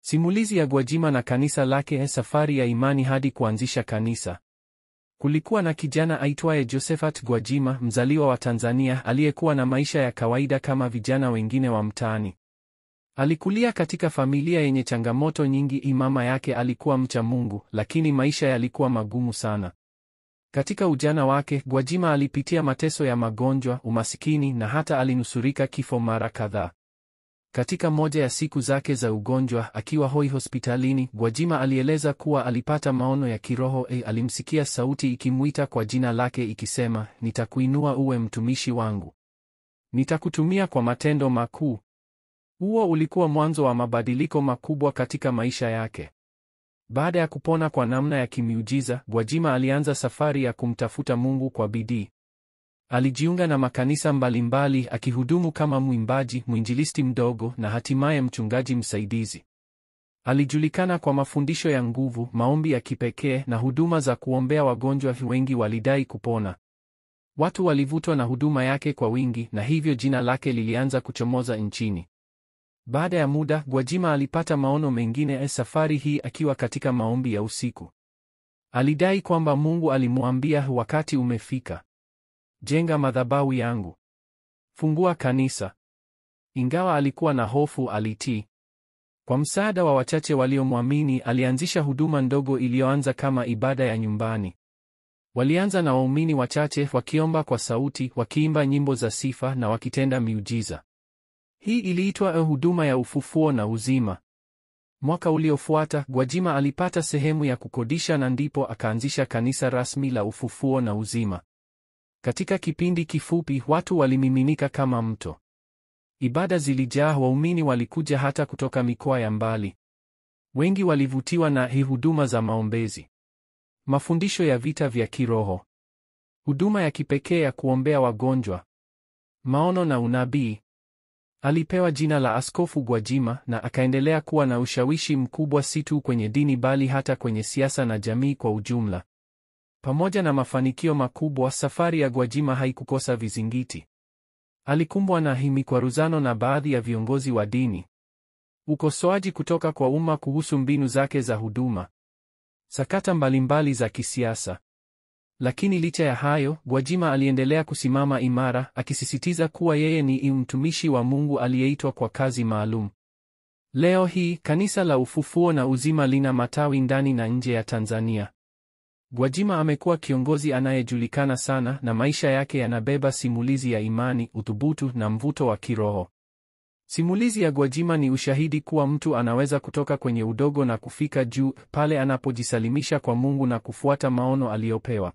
Simulizi ya Gwajima na kanisa lake, safari ya imani hadi kuanzisha kanisa. Kulikuwa na kijana aitwaye Josephat Gwajima, mzaliwa wa Tanzania, aliyekuwa na maisha ya kawaida kama vijana wengine wa mtaani. Alikulia katika familia yenye changamoto nyingi. Mama yake alikuwa mcha Mungu, lakini maisha yalikuwa magumu sana. Katika ujana wake, Gwajima alipitia mateso ya magonjwa, umasikini na hata alinusurika kifo mara kadhaa. Katika moja ya siku zake za ugonjwa, akiwa hoi hospitalini, Gwajima alieleza kuwa alipata maono ya kiroho. Alimsikia sauti ikimuita kwa jina lake ikisema, nitakuinua uwe mtumishi wangu. Nitakutumia kwa matendo makuu. Huo ulikuwa mwanzo wa mabadiliko makubwa katika maisha yake. Baada ya kupona kwa namna ya kimiujiza, Gwajima alianza safari ya kumtafuta Mungu kwa bidii. Alijiunga na makanisa mbalimbali, akihudumu kama mwimbaji, mwinjilisti mdogo na hatimaye mchungaji msaidizi. Alijulikana kwa mafundisho ya nguvu, maombi ya kipekee na huduma za kuombea wagonjwa. Wengi walidai kupona. Watu walivutwa na huduma yake kwa wingi, na hivyo jina lake lilianza kuchomoza nchini. Baada ya muda, Gwajima alipata maono mengine, safari hii akiwa katika maombi ya usiku. Alidai kwamba Mungu alimwambia, wakati umefika. Jenga madhabahu yangu. Fungua kanisa. Ingawa alikuwa na hofu, alitii. Kwa msaada wa wachache waliomwamini, alianzisha huduma ndogo iliyoanza kama ibada ya nyumbani. Walianza na waumini wachache, wakiomba kwa sauti, wakiimba nyimbo za sifa na wakitenda miujiza. Hii iliitwa huduma ya ufufuo na uzima. Mwaka uliofuata, Gwajima alipata sehemu ya kukodisha na ndipo akaanzisha kanisa rasmi la Ufufuo na Uzima. Katika kipindi kifupi, watu walimiminika kama mto. Ibada zilijaa, waumini walikuja hata kutoka mikoa ya mbali. Wengi walivutiwa na huduma za maombezi, mafundisho ya vita vya kiroho, huduma ya kipekee ya kuombea wagonjwa, maono na unabii. Alipewa jina la Askofu Gwajima na akaendelea kuwa na ushawishi mkubwa, si tu kwenye dini bali hata kwenye siasa na jamii kwa ujumla. Pamoja na mafanikio makubwa, safari ya Gwajima haikukosa vizingiti. Alikumbwa na mikwaruzano na baadhi ya viongozi wa dini, ukosoaji kutoka kwa umma kuhusu mbinu zake za huduma, sakata mbalimbali za kisiasa. Lakini licha ya hayo, Gwajima aliendelea kusimama imara, akisisitiza kuwa yeye ni mtumishi wa Mungu aliyeitwa kwa kazi maalum. Leo hii, kanisa la Ufufuo na Uzima lina matawi ndani na nje ya Tanzania. Gwajima amekuwa kiongozi anayejulikana sana, na maisha yake yanabeba simulizi ya imani, uthubutu na mvuto wa kiroho. Simulizi ya Gwajima ni ushahidi kuwa mtu anaweza kutoka kwenye udogo na kufika juu, pale anapojisalimisha kwa Mungu na kufuata maono aliyopewa.